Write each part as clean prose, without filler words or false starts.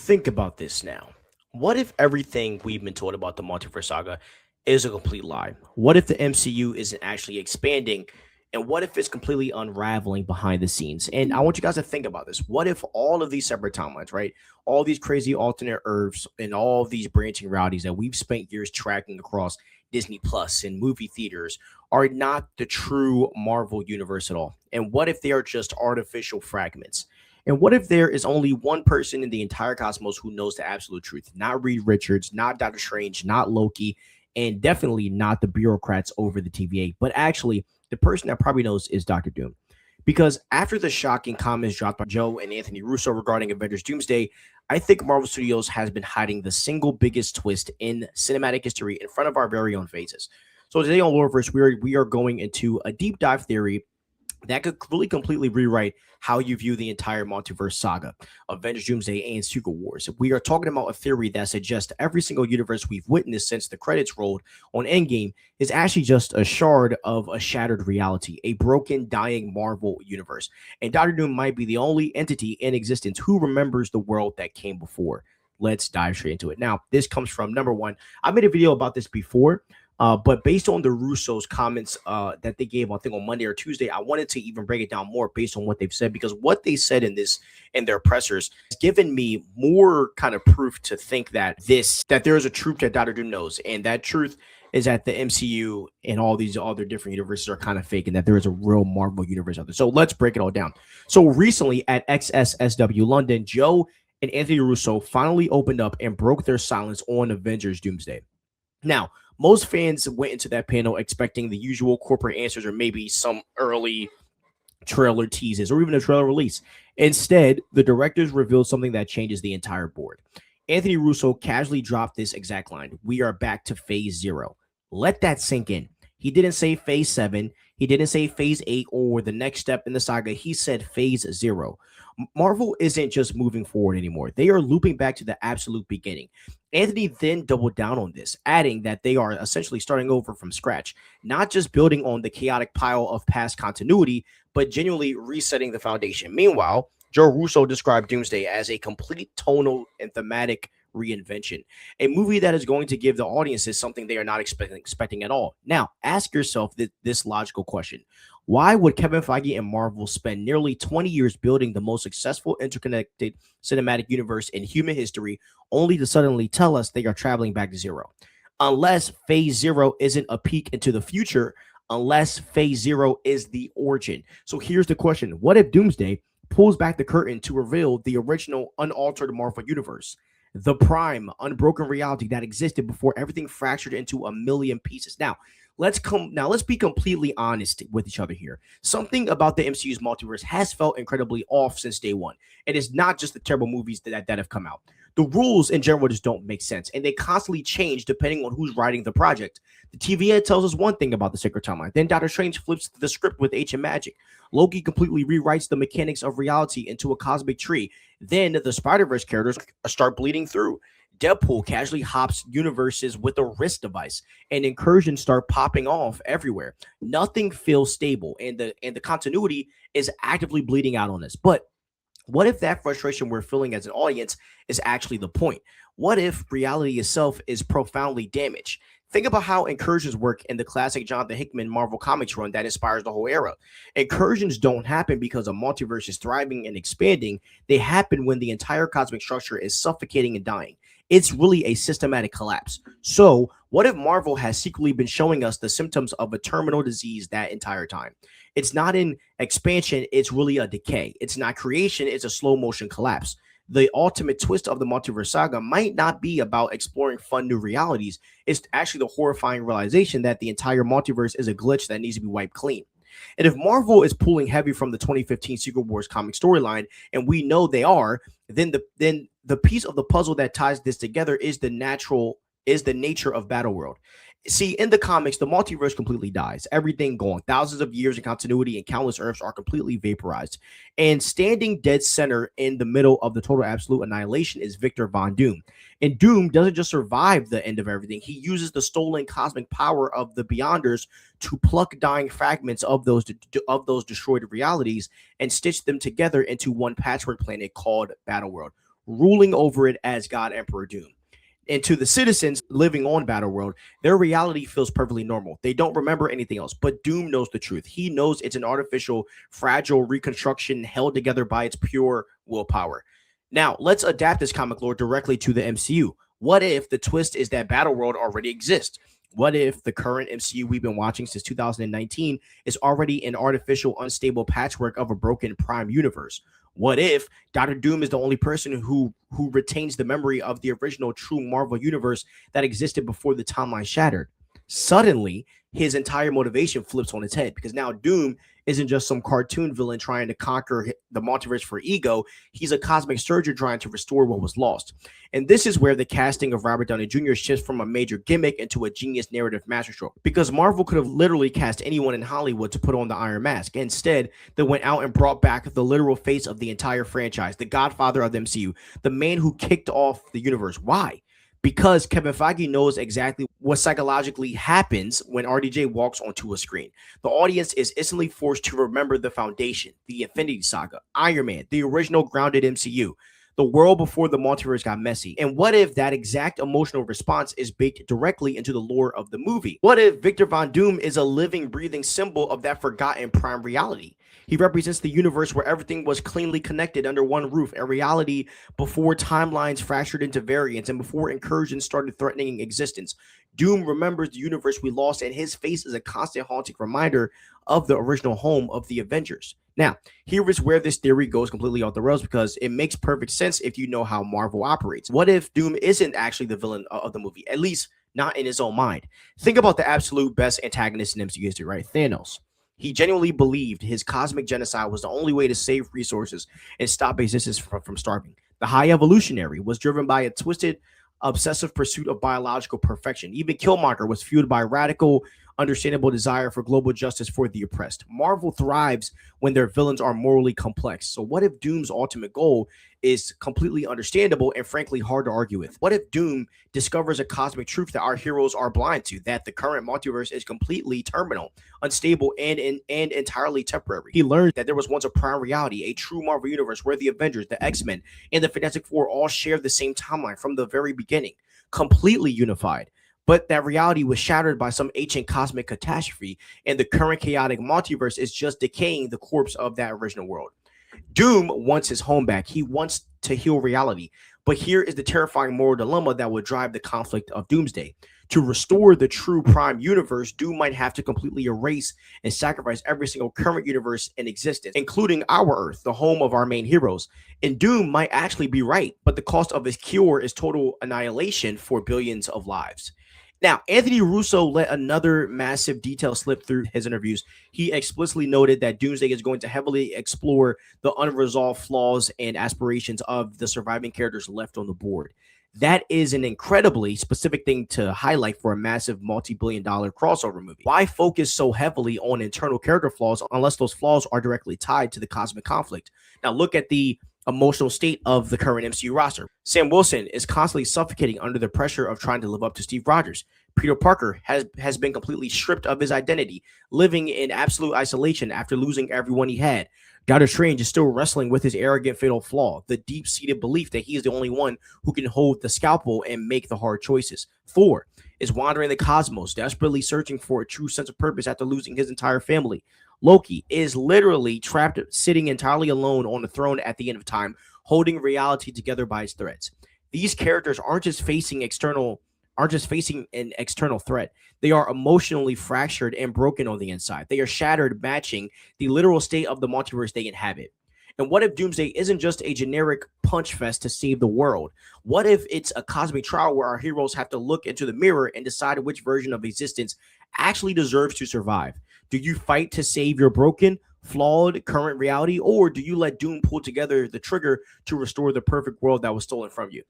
Think about this now. What if everything we've been told about the Multiverse saga is a complete lie? What if the MCU isn't actually expanding? And what if it's completely unraveling behind the scenes? And I want you guys to think about this. What if all of these separate timelines, right? All these crazy alternate Earths and all of these branching realities that we've spent years tracking across Disney Plus and movie theaters are not the true Marvel universe at all? And what if they are just artificial fragments? And what if there is only one person in the entire cosmos who knows the absolute truth? Not Reed Richards, not Doctor Strange, not Loki, and definitely not the bureaucrats over the TVA, but actually the person that probably knows is Doctor Doom. Because after the shocking comments dropped by Joe and Anthony Russo regarding Avengers Doomsday, I think Marvel Studios has been hiding the single biggest twist in cinematic history in front of our very own faces. So today on Loreverse, we are going into a deep dive theory that could really completely rewrite how you view the entire multiverse saga, Avengers Doomsday and Secret Wars. We are talking about a theory that suggests every single universe we've witnessed since the credits rolled on Endgame is actually just a shard of a shattered reality, a broken, dying Marvel universe. And Doctor Doom might be the only entity in existence who remembers the world that came before. Let's dive straight into it. Now, this comes from number one. I made a video about this before. But based on the Russo's comments that they gave, I think on Monday or Tuesday, I wanted to even break it down more based on what they've said, because what they said in their pressers has given me more kind of proof to think that there is a truth that Doctor Doom knows, and that truth is that the MCU and all these other different universes are kind of fake, and that there is a real Marvel universe out there. So let's break it all down. So recently at XSSW London, Joe and Anthony Russo finally opened up and broke their silence on Avengers Doomsday. Now, most fans went into that panel expecting the usual corporate answers or maybe some early trailer teases or even a trailer release. Instead, the directors revealed something that changes the entire board. Anthony Russo casually dropped this exact line: "We are back to phase 0. Let that sink in. He didn't say phase 7. He didn't say phase 8 or the next step in the saga. He said phase 0. Marvel isn't just moving forward anymore. They are looping back to the absolute beginning. Anthony then doubled down on this, adding that they are essentially starting over from scratch, not just building on the chaotic pile of past continuity, but genuinely resetting the foundation. Meanwhile, Joe Russo described Doomsday as a complete tonal and thematic reinvention, a movie that is going to give the audiences something they are not expecting at all. Now, ask yourself this logical question. Why would Kevin Feige and Marvel spend nearly 20 years building the most successful interconnected cinematic universe in human history, only to suddenly tell us they are traveling back to zero? Unless phase 0 isn't a peek into the future, unless phase 0 is the origin. So here's the question. What if Doomsday pulls back the curtain to reveal the original unaltered Marvel universe? The prime, unbroken reality that existed before everything fractured into a million pieces. Now, let's be completely honest with each other here. Something about the MCU's multiverse has felt incredibly off since day one. It is not just the terrible movies that have come out. The rules in general just don't make sense, and they constantly change depending on who's writing the project. The TVA tells us one thing about the Sacred Timeline. Then Doctor Strange flips the script with ancient magic. Loki completely rewrites the mechanics of reality into a cosmic tree. Then the Spider-Verse characters start bleeding through. Deadpool casually hops universes with a wrist device, and incursions start popping off everywhere. Nothing feels stable, and the continuity is actively bleeding out on us. But what if that frustration we're feeling as an audience is actually the point? What if reality itself is profoundly damaged? Think about how incursions work in the classic Jonathan Hickman Marvel Comics run that inspires the whole era. Incursions don't happen because a multiverse is thriving and expanding. They happen when the entire cosmic structure is suffocating and dying. It's really a systematic collapse. So, what if Marvel has secretly been showing us the symptoms of a terminal disease that entire time? It's not an expansion, it's really a decay. It's not creation, it's a slow motion collapse. The ultimate twist of the multiverse saga might not be about exploring fun new realities. It's actually the horrifying realization that the entire multiverse is a glitch that needs to be wiped clean. And if Marvel is pulling heavy from the 2015 Secret Wars comic storyline, and we know they are, then the piece of the puzzle that ties this together is the nature of Battleworld. See, in the comics, the multiverse completely dies. Everything gone. Thousands of years of continuity and countless Earths are completely vaporized. And standing dead center in the middle of the total absolute annihilation is Victor Von Doom. And Doom doesn't just survive the end of everything. He uses the stolen cosmic power of the Beyonders to pluck dying fragments of those destroyed realities and stitch them together into one patchwork planet called Battleworld. ruling over it as God Emperor Doom. And to the citizens living on Battleworld, their reality feels perfectly normal. They don't remember anything else. But Doom knows the truth. He knows it's an artificial, fragile reconstruction held together by its pure willpower. Now, let's adapt this comic lore directly to the MCU. What if the twist is that Battleworld already exists? What if the current MCU we've been watching since 2019 is already an artificial, unstable patchwork of a broken Prime universe? What if Doctor Doom is the only person who retains the memory of the original true Marvel universe that existed before the timeline shattered? Suddenly, his entire motivation flips on its head because now Doom isn't just some cartoon villain trying to conquer the multiverse for ego. He's a cosmic surgeon trying to restore what was lost. And this is where the casting of Robert Downey Jr. shifts from a major gimmick into a genius narrative masterstroke. Because Marvel could have literally cast anyone in Hollywood to put on the Iron Mask. Instead, they went out and brought back the literal face of the entire franchise, the godfather of the MCU, the man who kicked off the universe. Why? Because Kevin Feige knows exactly what psychologically happens when RDJ walks onto a screen. The audience is instantly forced to remember the foundation, the Infinity Saga, Iron Man, the original grounded MCU, the world before the multiverse got messy. And what if that exact emotional response is baked directly into the lore of the movie? What if Victor Von Doom is a living, breathing symbol of that forgotten prime reality? He represents the universe where everything was cleanly connected under one roof, a reality before timelines fractured into variants and before incursions started threatening existence. Doom remembers the universe we lost, and his face is a constant haunting reminder of the original home of the Avengers. Now, here is where this theory goes completely off the rails because it makes perfect sense if you know how Marvel operates. What if Doom isn't actually the villain of the movie, at least not in his own mind? Think about the absolute best antagonist in MCU history, right? Thanos. He genuinely believed his cosmic genocide was the only way to save resources and stop existence from starving. The High Evolutionary was driven by a twisted, obsessive pursuit of biological perfection. Even Killmonger was fueled by radical, understandable desire for global justice for the oppressed. Marvel thrives when their villains are morally complex. So what if Doom's ultimate goal is completely understandable and frankly hard to argue with? What if Doom discovers a cosmic truth that our heroes are blind to, that the current multiverse is completely terminal, unstable, and entirely temporary? He learns that there was once a prime reality, a true Marvel universe where the Avengers, the X-Men, and the Fantastic Four all shared the same timeline from the very beginning, completely unified. But that reality was shattered by some ancient cosmic catastrophe, and the current chaotic multiverse is just decaying the corpse of that original world. Doom wants his home back. He wants to heal reality. But here is the terrifying moral dilemma that would drive the conflict of Doomsday. To restore the true Prime universe, Doom might have to completely erase and sacrifice every single current universe in existence, including our Earth, the home of our main heroes. And Doom might actually be right, but the cost of his cure is total annihilation for billions of lives. Now, Anthony Russo let another massive detail slip through his interviews. He explicitly noted that Doomsday is going to heavily explore the unresolved flaws and aspirations of the surviving characters left on the board. That is an incredibly specific thing to highlight for a massive multi-billion-dollar crossover movie. Why focus so heavily on internal character flaws unless those flaws are directly tied to the cosmic conflict? Now, look at the emotional state of the current MCU roster. Sam Wilson is constantly suffocating under the pressure of trying to live up to Steve Rogers. Peter Parker has been completely stripped of his identity, living in absolute isolation after losing everyone he had. Doctor Strange is still wrestling with his arrogant fatal flaw, the deep-seated belief that he is the only one who can hold the scalpel and make the hard choices. Thor is wandering the cosmos, desperately searching for a true sense of purpose after losing his entire family. Loki is literally trapped, sitting entirely alone on the throne at the end of time, holding reality together by its threads. These characters aren't just facing an external threat. They are emotionally fractured and broken on the inside. They are shattered, matching the literal state of the multiverse they inhabit. And what if Doomsday isn't just a generic punch fest to save the world? What if it's a cosmic trial where our heroes have to look into the mirror and decide which version of existence actually deserves to survive? Do you fight to save your broken, flawed current reality, or do you let Doom pull together the trigger to restore the perfect world that was stolen from you?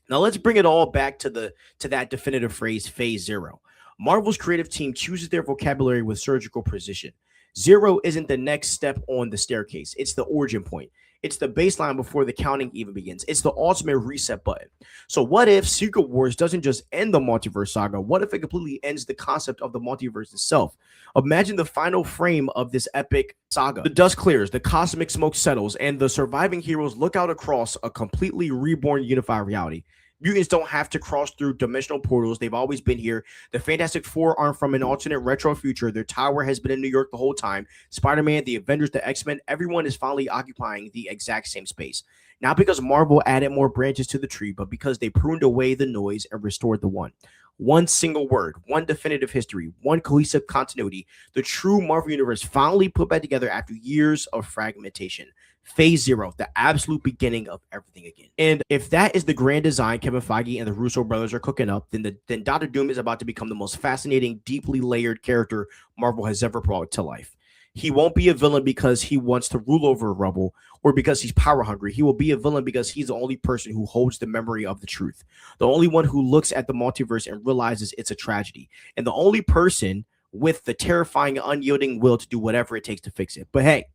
Now let's bring it all back to that definitive phrase, phase zero. Marvel's creative team chooses their vocabulary with surgical precision. Zero isn't the next step on the staircase, it's the origin point. It's the baseline before the counting even begins. It's the ultimate reset button. So what if Secret Wars doesn't just end the multiverse saga? What if it completely ends the concept of the multiverse itself? Imagine the final frame of this epic saga. The dust clears, the cosmic smoke settles, and the surviving heroes look out across a completely reborn unified reality. Mutants don't have to cross through dimensional portals. They've always been here. The Fantastic Four aren't from an alternate retro future. Their tower has been in New York the whole time. Spider-Man, the Avengers, the X-Men, everyone is finally occupying the exact same space. Not because Marvel added more branches to the tree, but because they pruned away the noise and restored the one. One single word, one definitive history, one cohesive continuity. The true Marvel Universe finally put back together after years of fragmentation. Phase zero, the absolute beginning of everything again. And if that is the grand design Kevin Feige and the Russo brothers are cooking up, then Doctor Doom is about to become the most fascinating, deeply layered character Marvel has ever brought to life. He won't be a villain because he wants to rule over a rebel or because he's power hungry. He will be a villain because he's the only person who holds the memory of the truth, the only one who looks at the multiverse and realizes it's a tragedy, and the only person with the terrifying, unyielding will to do whatever it takes to fix it. But hey,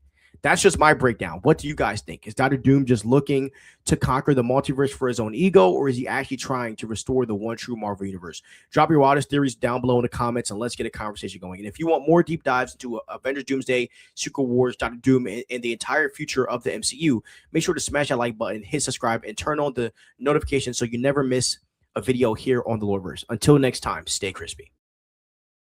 that's just my breakdown. What do you guys think? Is Doctor Doom just looking to conquer the multiverse for his own ego, or is he actually trying to restore the one true Marvel Universe? Drop your wildest theories down below in the comments, and let's get a conversation going. And if you want more deep dives into Avengers Doomsday, Secret Wars, Doctor Doom, and the entire future of the MCU, make sure to smash that like button, hit subscribe, and turn on the notifications so you never miss a video here on the Lordverse. Until next time, stay crispy.